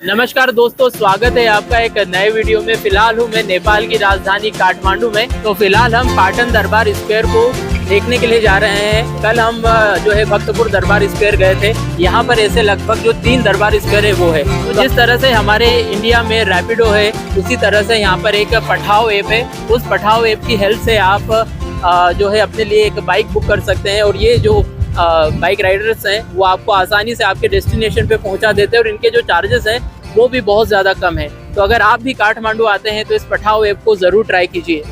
नमस्कार दोस्तों, स्वागत है आपका एक नए वीडियो में। फिलहाल हूँ मैं नेपाल की राजधानी काठमांडू में। तो फिलहाल हम पाटन दरबार स्क्वायर को देखने के लिए जा रहे हैं। कल हम जो है भक्तपुर दरबार स्क्वायर गए थे। यहाँ पर ऐसे लगभग जो 3 दरबार स्क्वायर है वो है। तो जिस तरह से हमारे इंडिया में रैपिडो है, उसी तरह से यहाँ पर एक पठाओ ऐप है। उस पठाओ ऐप की हेल्प से आप जो है अपने लिए एक बाइक बुक कर सकते हैं और ये जो बाइक राइडर्स हैं वो आपको आसानी से आपके डेस्टिनेशन पे पहुंचा देते हैं और इनके जो चार्जेस हैं वो भी बहुत ज़्यादा कम है। तो अगर आप भी काठमांडू आते हैं तो इस पठाओ ऐप को ज़रूर ट्राई कीजिए।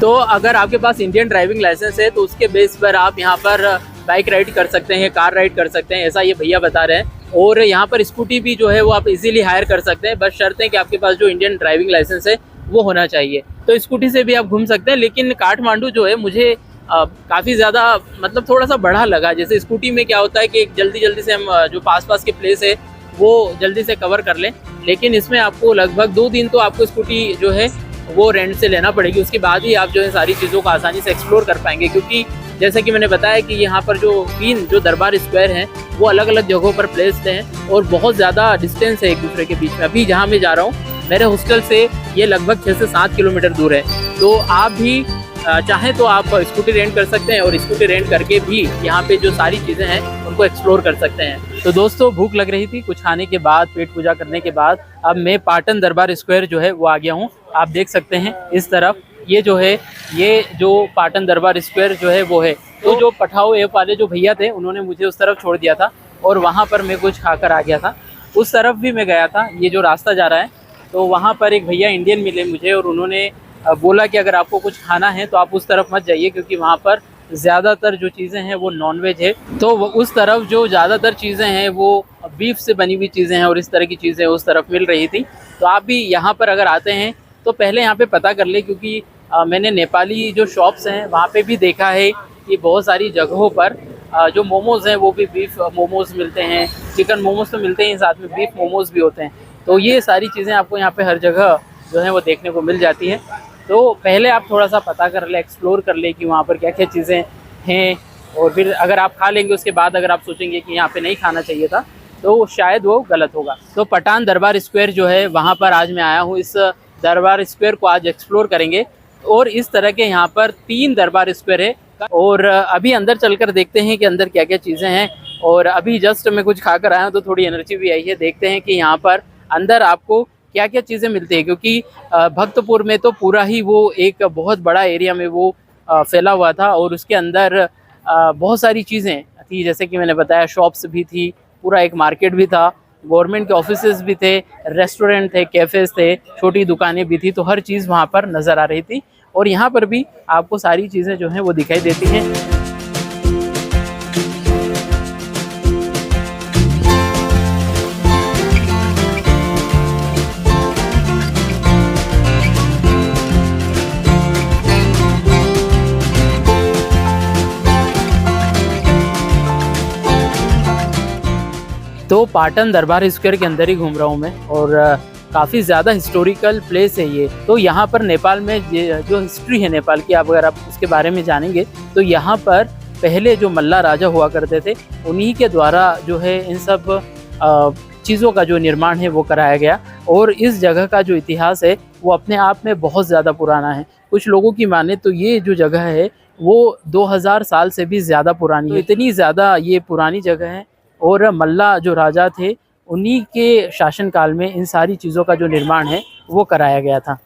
तो अगर आपके पास इंडियन ड्राइविंग लाइसेंस है तो उसके बेस पर आप यहाँ पर बाइक राइड कर सकते हैं, कार राइड कर सकते हैं, ऐसा ये भैया बता रहे हैं। और यहाँ पर स्कूटी भी जो है वो आप इजीली हायर कर सकते हैं, बस शर्त है कि आपके पास जो इंडियन ड्राइविंग लाइसेंस है वो होना चाहिए। तो स्कूटी से भी आप घूम सकते हैं। लेकिन काठमांडू जो है मुझे काफ़ी ज़्यादा मतलब थोड़ा सा बड़ा लगा। जैसे स्कूटी में क्या होता है कि जल्दी से हम जो पास के प्लेस है वो जल्दी से कवर कर लें, लेकिन इसमें आपको लगभग 2 दिन तो आपको स्कूटी जो है वो रेंट से लेना पड़ेगी। उसके बाद ही आप जो है सारी चीज़ों को आसानी से एक्सप्लोर कर पाएंगे, क्योंकि जैसे कि मैंने बताया कि यहाँ पर जो 3 जो दरबार स्क्वायर हैं वो अलग अलग जगहों पर प्लेस्ड हैं और बहुत ज़्यादा डिस्टेंस है एक दूसरे के बीच में। अभी जहाँ मैं जा रहा हूँ मेरे हॉस्टल से ये लगभग 6 से 7 किलोमीटर दूर है। तो आप भी चाहें तो आप स्कूटी रेंट कर सकते हैं और स्कूटी रेंट करके भी यहाँ पे जो सारी चीज़ें हैं उनको एक्सप्लोर कर सकते हैं। तो दोस्तों, भूख लग रही थी, कुछ खाने के बाद, पेट पूजा करने के बाद अब मैं पाटन दरबार स्क्वायर जो है वो आ गया हूँ। आप देख सकते हैं इस तरफ ये जो पाटन दरबार स्क्वायर जो है वो है। तो जो पठाओ ऐप वाले जो भैया थे उन्होंने मुझे उस तरफ छोड़ दिया था और वहाँ पर मैं कुछ खाकर आ गया था। उस तरफ भी मैं गया था, ये जो रास्ता जा रहा है, तो वहाँ पर एक भैया इंडियन मिले मुझे और उन्होंने बोला कि अगर आपको कुछ खाना है तो आप उस तरफ मत जाइए, क्योंकि वहाँ पर ज़्यादातर जो चीज़ें हैं वो नॉनवेज है। तो उस तरफ जो ज़्यादातर चीज़ें हैं वो बीफ से बनी हुई चीज़ें हैं और इस तरह की चीज़ें उस तरफ मिल रही थी। तो आप भी यहाँ पर अगर आते हैं तो पहले यहाँ पे पता कर ले, क्योंकि मैंने नेपाली जो शॉप्स हैं वहाँ पे भी देखा है कि बहुत सारी जगहों पर जो मोमोज़ हैं वो भी बीफ मोमोज़ मिलते हैं। चिकन मोमोज़ तो मिलते हैं, साथ में बीफ मोमोज़ भी होते हैं। तो ये सारी चीज़ें आपको यहाँ पे हर जगह जो है वो देखने को मिल जाती हैं। तो पहले आप थोड़ा सा पता कर ले, एक्सप्लोर कर ले कि वहाँ पर क्या क्या चीज़ें हैं, और फिर अगर आप खा लेंगे उसके बाद अगर आप सोचेंगे कि यहाँ पे नहीं खाना चाहिए था तो शायद वो गलत होगा। तो पठान दरबार स्क्वायर जो है वहाँ पर आज मैं आया हूँ। इस दरबार स्क्वायर को आज एक्सप्लोर करेंगे और इस तरह के यहाँ पर 3 दरबार स्क्वायर है और अभी अंदर चलकर देखते हैं कि अंदर क्या क्या चीज़ें हैं। और अभी जस्ट मैं कुछ खा कर आया हूँ तो थोड़ी एनर्जी भी आई है। देखते हैं कि यहाँ पर अंदर आपको क्या क्या चीज़ें मिलती है, क्योंकि भक्तपुर में तो पूरा ही वो एक बहुत बड़ा एरिया में वो फैला हुआ था और उसके अंदर बहुत सारी चीज़ें थी। जैसे कि मैंने बताया, शॉप्स भी थी, पूरा एक मार्केट भी था, गवर्नमेंट के ऑफिसेज भी थे, रेस्टोरेंट थे, कैफ़ेज़ थे, छोटी दुकानें भी थी। तो हर चीज़ वहाँ पर नज़र आ रही थी और यहाँ पर भी आपको सारी चीज़ें जो हैं वो दिखाई देती हैं। तो पाटन दरबार स्क्वायर के अंदर ही घूम रहा हूँ मैं और काफ़ी ज़्यादा हिस्टोरिकल प्लेस है ये। तो यहाँ पर नेपाल में जो हिस्ट्री है नेपाल की, आप अगर आप उसके बारे में जानेंगे तो यहाँ पर पहले जो मल्ला राजा हुआ करते थे उन्हीं के द्वारा जो है इन सब चीज़ों का जो निर्माण है वो कराया गया। और इस जगह का जो इतिहास है वो अपने आप में बहुत ज़्यादा पुराना है। कुछ लोगों की माने तो ये जो जगह है वो 2000 साल से भी ज़्यादा पुरानी है। इतनी ज़्यादा ये पुरानी जगह है और मल्ला जो राजा थे उन्हीं के शासनकाल में इन सारी चीज़ों का जो निर्माण है वो कराया गया था।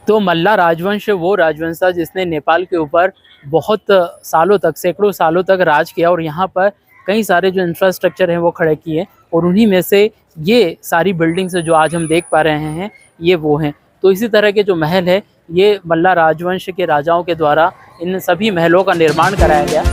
तो मल्ला राजवंश वो राजवंश था जिसने नेपाल के ऊपर बहुत सालों तक, सैकड़ों सालों तक राज किया और यहाँ पर कई सारे जो इंफ्रास्ट्रक्चर हैं वो खड़े किए और उन्हीं में से ये सारी बिल्डिंग्स जो आज हम देख पा रहे हैं ये वो हैं। तो इसी तरह के जो महल है ये मल्ला राजवंश के राजाओं के द्वारा इन सभी महलों का निर्माण कराया गया।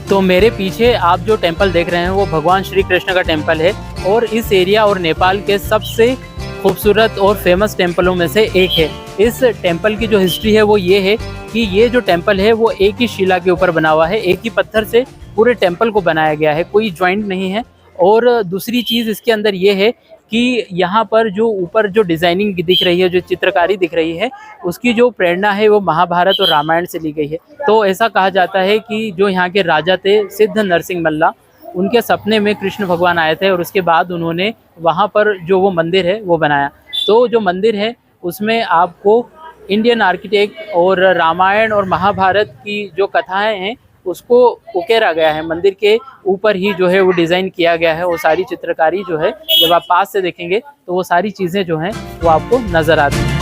तो मेरे पीछे आप जो टेंपल देख रहे हैं वो भगवान श्री कृष्ण का टेंपल है और इस एरिया और नेपाल के सबसे खूबसूरत और फेमस टेंपलों में से एक है। इस टेम्पल की जो हिस्ट्री है वो ये है कि ये जो टेम्पल है वो एक ही शिला के ऊपर बना हुआ है, एक ही पत्थर से पूरे टेम्पल को बनाया गया है, कोई ज्वाइंट नहीं है। और दूसरी चीज़ इसके अंदर ये है कि यहाँ पर जो ऊपर जो डिज़ाइनिंग दिख रही है, जो चित्रकारी दिख रही है, उसकी जो प्रेरणा है वो महाभारत और रामायण से ली गई है। तो ऐसा कहा जाता है कि जो यहाँ के राजा थे सिद्ध नरसिंह मल्ला, उनके सपने में कृष्ण भगवान आए थे और उसके बाद उन्होंने वहाँ पर जो वो मंदिर है वो बनाया। तो जो मंदिर है उसमें आपको इंडियन आर्किटेक्ट और रामायण और महाभारत की जो कथाएं हैं उसको उकेरा गया है, मंदिर के ऊपर ही जो है वो डिज़ाइन किया गया है। वो सारी चित्रकारी जो है जब आप पास से देखेंगे तो वो सारी चीज़ें जो हैं वो आपको नज़र आती हैं।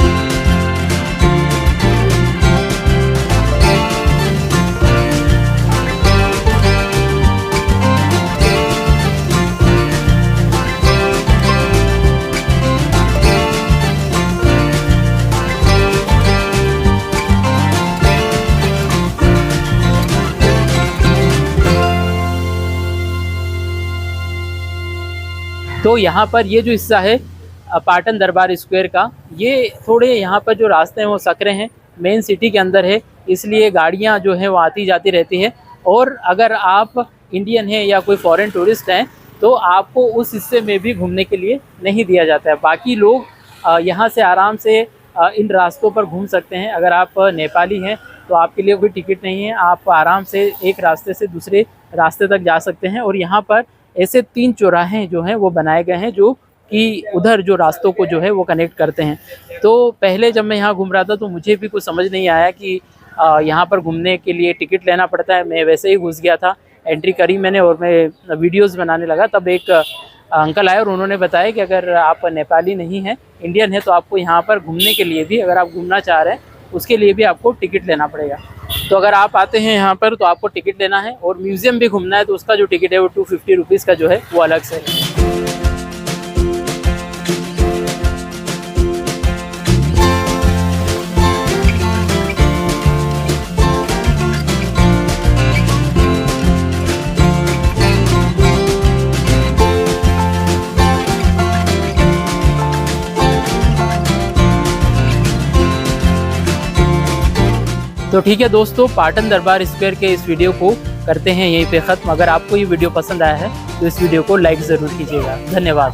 तो यहाँ पर ये जो हिस्सा है पाटन दरबार स्क्वायर का, ये थोड़े यहाँ पर जो रास्ते हैं वो सकरे हैं, मेन सिटी के अंदर है, इसलिए गाड़ियाँ जो हैं वो आती जाती रहती है। और अगर आप इंडियन हैं या कोई फॉरेन टूरिस्ट हैं तो आपको उस हिस्से में भी घूमने के लिए नहीं दिया जाता है। बाकी लोग यहाँ से आराम से इन रास्तों पर घूम सकते हैं। अगर आप नेपाली हैं तो आपके लिए कोई टिकट नहीं है, आप आराम से एक रास्ते से दूसरे रास्ते तक जा सकते हैं। और यहाँ पर ऐसे 3 चौराहे जो हैं वो बनाए गए हैं जो कि उधर जो रास्तों को जो है वो कनेक्ट करते हैं। तो पहले जब मैं यहाँ घूम रहा था तो मुझे भी कुछ समझ नहीं आया कि यहाँ पर घूमने के लिए टिकट लेना पड़ता है। मैं वैसे ही घुस गया था, एंट्री करी मैंने और मैं वीडियोस बनाने लगा। तब एक अंकल आए और उन्होंने बताया कि अगर आप नेपाली नहीं हैं, इंडियन है, तो आपको यहाँ पर घूमने के लिए भी, अगर आप घूमना चाह रहे हैं उसके लिए भी आपको टिकट लेना पड़ेगा। तो अगर आप आते हैं यहाँ पर तो आपको टिकट लेना है, और म्यूज़ियम भी घूमना है तो उसका जो टिकट है वो 250 रुपीज़ का जो है वो अलग से है। तो ठीक है दोस्तों, पाटन दरबार स्क्वायर के इस वीडियो को करते हैं यहीं पे ख़त्म। अगर आपको ये वीडियो पसंद आया है तो इस वीडियो को लाइक ज़रूर कीजिएगा। धन्यवाद।